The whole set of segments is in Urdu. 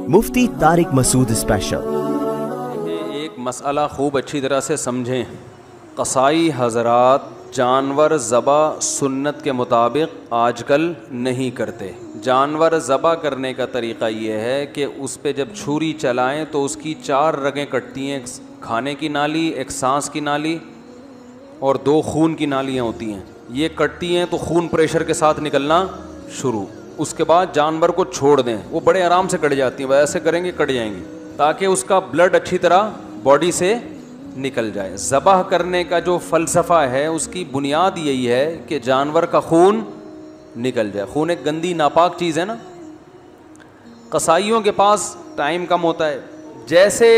مفتی طارق مسعود اسپیشل۔ ایک مسئلہ خوب اچھی طرح سے سمجھیں۔ قصائی حضرات جانور ذبح سنت کے مطابق آج کل نہیں کرتے۔ جانور ذبح کرنے کا طریقہ یہ ہے کہ اس پہ جب چھری چلائیں تو اس کی 4 رگیں کٹتی ہیں، ایک کھانے کی نالی، ایک سانس کی نالی اور 2 خون کی نالیاں ہوتی ہیں۔ یہ کٹتی ہیں تو خون پریشر کے ساتھ نکلنا شروع، اس کے بعد جانور کو چھوڑ دیں، وہ بڑے آرام سے کٹ جاتی ہیں، ایسے کریں گے کٹ جائیں گی تاکہ اس کا بلڈ اچھی طرح باڈی سے نکل جائے۔ ذبح کرنے کا جو فلسفہ ہے اس کی بنیاد یہی ہے کہ جانور کا خون نکل جائے۔ خون ایک گندی ناپاک چیز ہے نا۔ قصائیوں کے پاس ٹائم کم ہوتا ہے، جیسے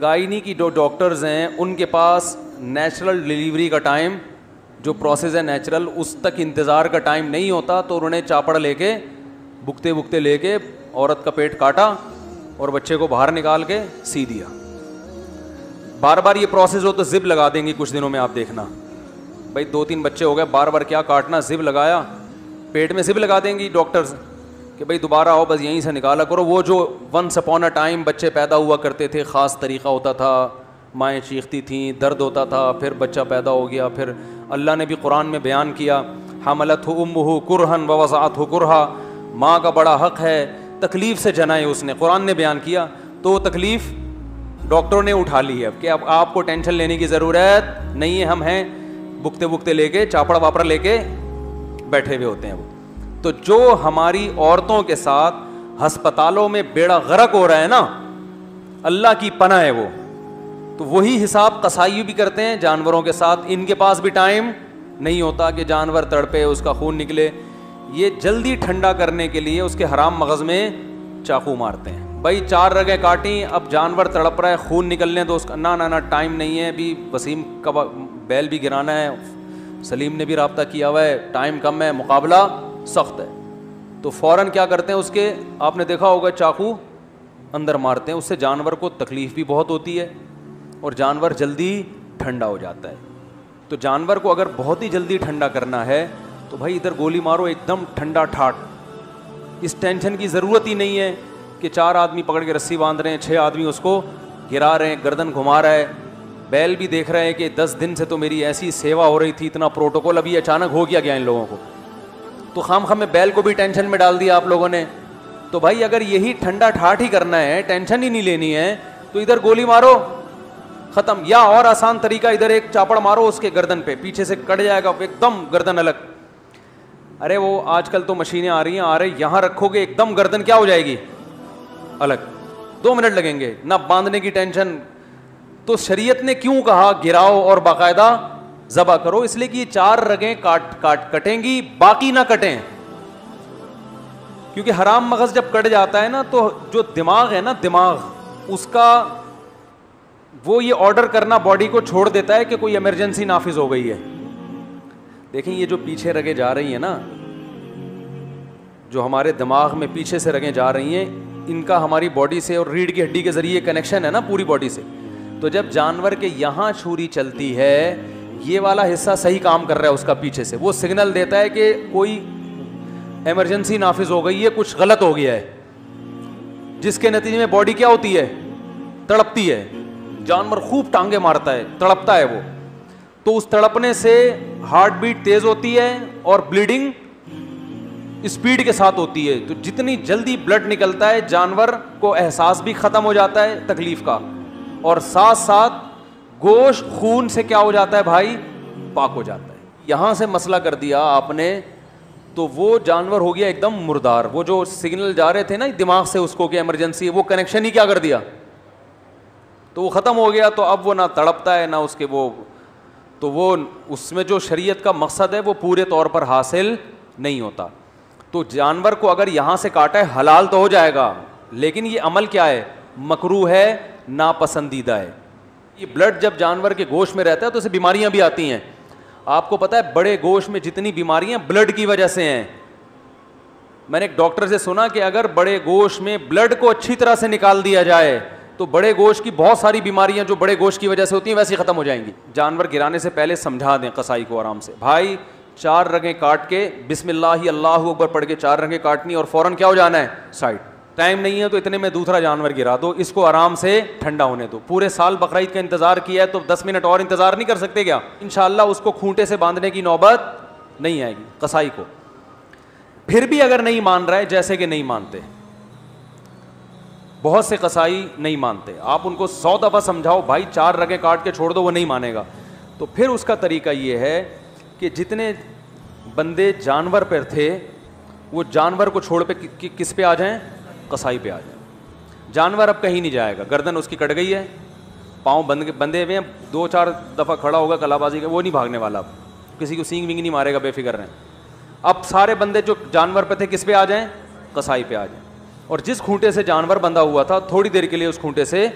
گائنی کی جو ڈاکٹرز ہیں ان کے پاس نیچرل ڈیلیوری کا ٹائم، جو پروسیس ہے نیچرل، اس تک انتظار کا ٹائم نہیں ہوتا، تو انہوں نے چاپڑ لے کے بکتے بکتے لے کے عورت کا پیٹ کاٹا اور بچے کو باہر نکال کے سی دیا۔ بار بار یہ پروسیس ہو تو زب لگا دیں گی کچھ دنوں میں، آپ دیکھنا بھائی 2-3 بچے ہو گئے، بار بار کیا کاٹنا، زب لگایا، پیٹ میں زب لگا دیں گی ڈاکٹرز کہ بھائی دوبارہ آؤ بس یہیں سے نکالا کرو۔ وہ جو ونس اپون اے ٹائم بچے پیدا ہوا کرتے تھے، خاص طریقہ ہوتا تھا، مائیں چیختی تھیں، درد ہوتا تھا، پھر بچہ پیدا ہو گیا، پھر اللہ نے بھی قرآن میں بیان کیا حملتہ امہ کرہن ووضعتہ کرہا، ماں کا بڑا حق ہے، تکلیف سے جنا ہے اس نے، قرآن نے بیان کیا، تو تکلیف ڈاکٹروں نے اٹھا لی ہے کہ اب آپ کو ٹینشن لینے کی ضرورت نہیں ہے، ہم ہیں بکتے بکتے لے کے چاپڑ واپڑ لے کے بیٹھے ہوئے ہوتے ہیں وہ۔ تو جو ہماری عورتوں کے ساتھ ہسپتالوں میں بیڑا غرق ہو رہا ہے نا، اللہ کی پناہ ہے وہ، تو وہی حساب قصائی بھی کرتے ہیں جانوروں کے ساتھ۔ ان کے پاس بھی ٹائم نہیں ہوتا کہ جانور تڑپے، اس کا خون نکلے، یہ جلدی ٹھنڈا کرنے کے لیے اس کے حرام مغز میں چاقو مارتے ہیں۔ بھائی 4 رگیں کاٹیں، اب جانور تڑپ رہا ہے، خون نکلنے تو اس کا نہ ٹائم نہیں ہے، ابھی وسیم کا بیل بھی گرانا ہے، سلیم نے بھی رابطہ کیا ہوا ہے، ٹائم کم ہے، مقابلہ سخت ہے، تو فوراً کیا کرتے ہیں، اس کے آپ نے دیکھا ہوگا چاقو اندر مارتے ہیں، اس سے جانور کو تکلیف بھی بہت ہوتی ہے اور جانور جلدی ٹھنڈا ہو جاتا ہے۔ تو جانور کو اگر بہت ہی جلدی ٹھنڈا کرنا ہے تو بھائی ادھر گولی مارو ایک دم ٹھنڈا ٹھاٹ، اس ٹینشن کی ضرورت ہی نہیں ہے کہ 4 آدمی پکڑ کے رسی باندھ رہے ہیں، 6 آدمی اس کو گرا رہے ہیں، گردن گھما رہا ہے، بیل بھی دیکھ رہے ہیں کہ 10 دن سے تو میری ایسی سیوا ہو رہی تھی، اتنا پروٹوکول، ابھی اچانک ہو گیا ان لوگوں کو، تو خام خام میں بیل کو بھی ٹینشن میں ڈال دیا آپ لوگوں نے۔ تو بھائی اگر یہی ٹھنڈا ٹھاٹ ہی کرنا ہے، ٹینشن ہی نہیں لینی ہے، تو ادھر گولی مارو ختم، یا اور آسان طریقہ ادھر ایک چاپڑ مارو اس کے گردن پہ، پیچھے سے کٹ جائے گا ایک دم گردن الگ۔ ارے وہ آج کل تو مشینیں آ رہی ہیں، آ رہے یہاں رکھو گے ایک دم گردن کیا ہو جائے گی الگ، 2 منٹ لگیں گے، نہ باندھنے کی ٹینشن۔ تو شریعت نے کیوں کہا گراؤ اور باقاعدہ ذبح کرو؟ اس لیے کہ یہ 4 رگیں کٹیں گی، باقی نہ کٹیں، کیونکہ حرام مغز جب کٹ جاتا ہے نا تو جو دماغ ہے نا، دماغ اس کا وہ یہ آرڈر کرنا باڈی کو چھوڑ دیتا ہے کہ کوئی ایمرجنسی نافذ ہو گئی ہے۔ دیکھیں یہ جو پیچھے رگیں جا رہی ہیں نا، جو ہمارے دماغ میں پیچھے سے رگیں جا رہی ہیں، ان کا ہماری باڈی سے اور ریڑھ کی ہڈی کے ذریعے کنیکشن ہے نا پوری باڈی سے، تو جب جانور کے یہاں چھری چلتی ہے، یہ والا حصہ صحیح کام کر رہا ہے اس کا پیچھے سے، وہ سگنل دیتا ہے کہ کوئی ایمرجنسی نافذ ہو گئی ہے، کچھ غلط ہو گیا ہے، جس کے نتیجے میں باڈی کیا ہوتی ہے، تڑپتی ہے، جانور خوب ٹانگیں مارتا ہے، تڑپتا ہے وہ، تو اس تڑپنے سے ہارٹ بیٹ تیز ہوتی ہے اور بلیڈنگ اسپیڈ کے ساتھ ہوتی ہے، تو جتنی جلدی بلڈ نکلتا ہے جانور کو احساس بھی ختم ہو جاتا ہے تکلیف کا، اور ساتھ ساتھ گوشت خون سے کیا ہو جاتا ہے بھائی، پاک ہو جاتا ہے۔ یہاں سے مسئلہ کر دیا آپ نے تو وہ جانور ہو گیا ایک دم مردار، وہ جو سگنل جا رہے تھے نا دماغ سے اس کو کہ ایمرجنسی ہے، وہ کنیکشن ہی کیا کر دیا، تو وہ ختم ہو گیا، تو اب وہ نہ تڑپتا ہے نہ اس کے وہ، تو وہ اس میں جو شریعت کا مقصد ہے وہ پورے طور پر حاصل نہیں ہوتا۔ تو جانور کو اگر یہاں سے کاٹا ہے حلال تو ہو جائے گا، لیکن یہ عمل کیا ہے، مکروہ ہے، ناپسندیدہ ہے۔ یہ بلڈ جب جانور کے گوشت میں رہتا ہے تو اسے بیماریاں بھی آتی ہیں۔ آپ کو پتہ ہے بڑے گوشت میں جتنی بیماریاں بلڈ کی وجہ سے ہیں۔ میں نے ایک ڈاکٹر سے سنا کہ اگر بڑے گوشت میں بلڈ کو اچھی طرح سے نکال دیا جائے تو بڑے گوشت کی بہت ساری بیماریاں جو بڑے گوشت کی وجہ سے ہوتی ہیں ویسے ختم ہو جائیں گی۔ جانور گرانے سے پہلے سمجھا دیں قصائی کو آرام سے، بھائی 4 رگیں کاٹ کے بسم اللہ اللہ اکبر پڑھ کے 4 رگیں کاٹنی اور فوراً کیا ہو جانا ہے، سائڈ، ٹائم نہیں ہے تو اتنے میں دوسرا جانور گرا دو, اس کو آرام سے ٹھنڈا ہونے دو. پورے سال بقرعید کا انتظار کیا ہے تو 10 منٹ اور انتظار نہیں کر سکتے کیا؟ انشاءاللہ اس کو کھونٹے سے باندھنے کی نوبت نہیں آئے گی قصائی کو. پھر بھی اگر نہیں مان رہا ہے, جیسے کہ نہیں مانتے, بہت سے قصائی نہیں مانتے, آپ ان کو 100 دفعہ سمجھاؤ بھائی 4 رگیں کاٹ کے چھوڑ دو, وہ نہیں مانے گا. تو پھر اس کا طریقہ یہ ہے کہ جتنے بندے جانور پر تھے وہ جانور کو چھوڑ پہ کس پہ آ جائیں؟ قصائی پہ آ جائیں. جانور اب کہیں نہیں جائے گا, گردن اس کی کٹ گئی ہے, پاؤں بندے ہوئے ہیں, 2-4 دفعہ کھڑا ہوگا کلا بازی کا, وہ نہیں بھاگنے والا, کسی کو سینگ وینگ نہیں مارے گا, بے فکر رہیں. اب سارے بندے جو جانور پہ تھے کس پہ آ جائیں؟ قصائی پہ آ جائیں. اور جس کھونٹے سے جانور بندھا ہوا تھا تھوڑی دیر کے لیے اس کھونٹے سے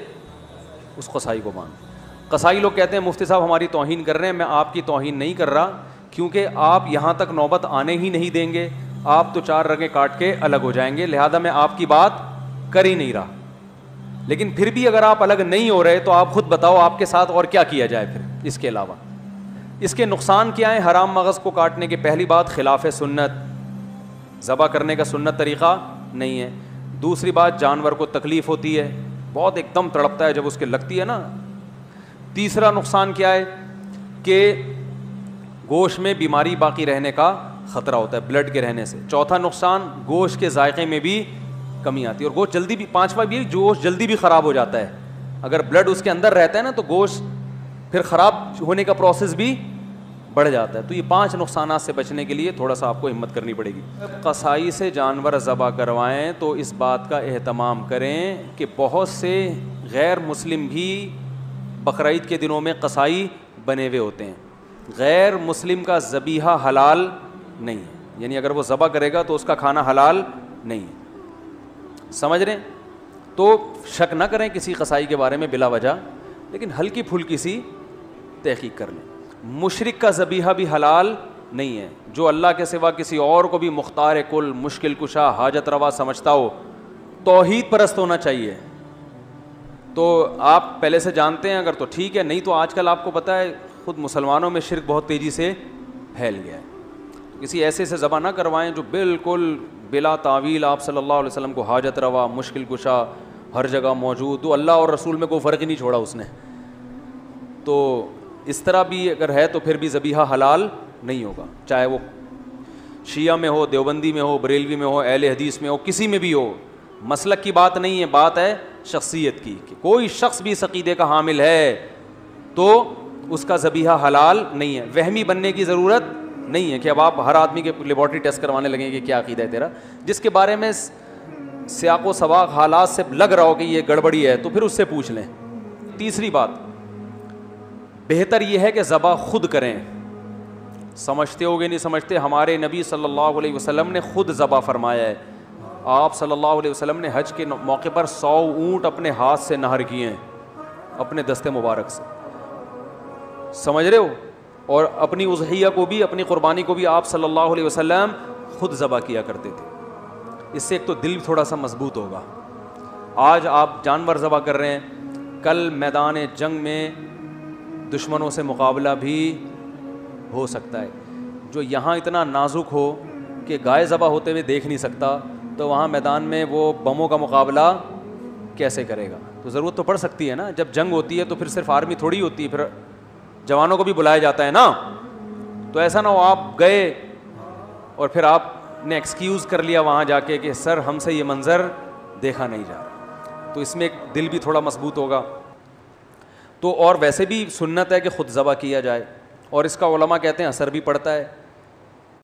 اس قصائی کو باندھ. قصائی لوگ کہتے ہیں مفتی صاحب ہماری توہین کر رہے ہیں. میں آپ کی توہین نہیں کر رہا, کیونکہ آپ یہاں تک نوبت آنے ہی نہیں دیں گے, آپ تو 4 رگیں کاٹ کے الگ ہو جائیں گے, لہذا میں آپ کی بات کر ہی نہیں رہا. لیکن پھر بھی اگر آپ الگ نہیں ہو رہے تو آپ خود بتاؤ آپ کے ساتھ اور کیا کیا جائے پھر اس کے علاوہ. اس کے نقصان کیا ہیں؟ حرام مغز کو کاٹنے کے پہلی بات خلاف سنت, ذبح کرنے کا سنت طریقہ نہیں ہے. دوسری بات جانور کو تکلیف ہوتی ہے, بہت ایک دم تڑپتا ہے جب اس کے لگتی ہے نا. تیسرا نقصان کیا ہے کہ گوشت میں بیماری باقی رہنے کا خطرہ ہوتا ہے بلڈ کے رہنے سے. چوتھا نقصان گوشت کے ذائقے میں بھی کمی آتی ہے, اور گوشت جلدی بھی, پانچواں بھی گوشت جلدی بھی خراب ہو جاتا ہے. اگر بلڈ اس کے اندر رہتا ہے نا تو گوشت پھر خراب ہونے کا پروسیس بھی بڑھ جاتا ہے. تو یہ 5 نقصانات سے بچنے کے لیے تھوڑا سا آپ کو ہمت کرنی پڑے گی. قصائی سے جانور ذبح کروائیں تو اس بات کا اہتمام کریں کہ بہت سے غیر مسلم بھی بقرعید کے دنوں میں قصائی بنے ہوئے ہوتے ہیں. غیر مسلم کا ذبیحہ حلال نہیں ہے, یعنی اگر وہ ذبح کرے گا تو اس کا کھانا حلال نہیں ہے. سمجھ رہے ہیں؟ تو شک نہ کریں کسی قصائی کے بارے میں بلا وجہ, لیکن ہلکی پھلکی سی تحقیق کر لیں. مشرک کا ذبیحہ بھی حلال نہیں ہے. جو اللہ کے سوا کسی اور کو بھی مختار کل, مشکل کشا, حاجت روا سمجھتا ہو, توحید پرست ہونا چاہیے. تو آپ پہلے سے جانتے ہیں اگر تو ٹھیک ہے, نہیں تو آج کل آپ کو پتہ ہے خود مسلمانوں میں شرک بہت تیزی سے پھیل گیا ہے. کسی ایسے سے ذبح نہ کروائیں جو بالکل بلا تعویل آپ صلی اللہ علیہ وسلم کو حاجت روا, مشکل کشا, ہر جگہ موجود, تو اللہ اور رسول میں کوئی فرق ہی نہیں چھوڑا اس نے. تو اس طرح بھی اگر ہے تو پھر بھی ذبیحہ حلال نہیں ہوگا, چاہے وہ شیعہ میں ہو, دیوبندی میں ہو, بریلوی میں ہو, اہل حدیث میں ہو, کسی میں بھی ہو. مسلک کی بات نہیں ہے, بات ہے شخصیت کی, کہ کوئی شخص بھی اس عقیدے کا حامل ہے تو اس کا ذبیحہ حلال نہیں ہے. وہمی بننے کی ضرورت نہیں ہے کہ اب آپ ہر آدمی کے لیبارٹری ٹیسٹ کروانے لگیں کہ کیا عقیدہ ہے تیرا. جس کے بارے میں سیاق و سباق حالات سے لگ رہا ہو کہ یہ گڑبڑی ہے تو پھر اس سے پوچھ لیں. تیسری بات, بہتر یہ ہے کہ ذبح خود کریں. سمجھتے ہوگے نہیں سمجھتے, ہمارے نبی صلی اللہ علیہ وسلم نے خود ذبح فرمایا ہے. آپ صلی اللہ علیہ وسلم نے حج کے موقع پر 100 اونٹ اپنے ہاتھ سے نہر کیے ہیں, اپنے دستے مبارک سے. سمجھ رہے ہو؟ اور اپنی اضحیہ کو بھی, اپنی قربانی کو بھی آپ صلی اللہ علیہ وسلم خود ذبح کیا کرتے تھے. اس سے ایک تو دل تھوڑا سا مضبوط ہوگا. آج آپ جانور ذبح کر رہے ہیں, کل میدان جنگ میں دشمنوں سے مقابلہ بھی ہو سکتا ہے. جو یہاں اتنا نازک ہو کہ گائے ذبح ہوتے ہوئے دیکھ نہیں سکتا, تو وہاں میدان میں وہ بموں کا مقابلہ کیسے کرے گا؟ تو ضرورت تو پڑ سکتی ہے نا. جب جنگ ہوتی ہے تو پھر صرف آرمی تھوڑی ہوتی ہے, پھر جوانوں کو بھی بلایا جاتا ہے نا. تو ایسا نہ ہو آپ گئے اور پھر آپ نے ایکسکیوز کر لیا وہاں جا کے کہ سر ہم سے یہ منظر دیکھا نہیں جا رہا. تو اس میں ایک دل بھی تھوڑا مضبوط ہوگا. تو اور ویسے بھی سنت ہے کہ خود ذبح کیا جائے, اور اس کا علماء کہتے ہیں اثر بھی پڑتا ہے.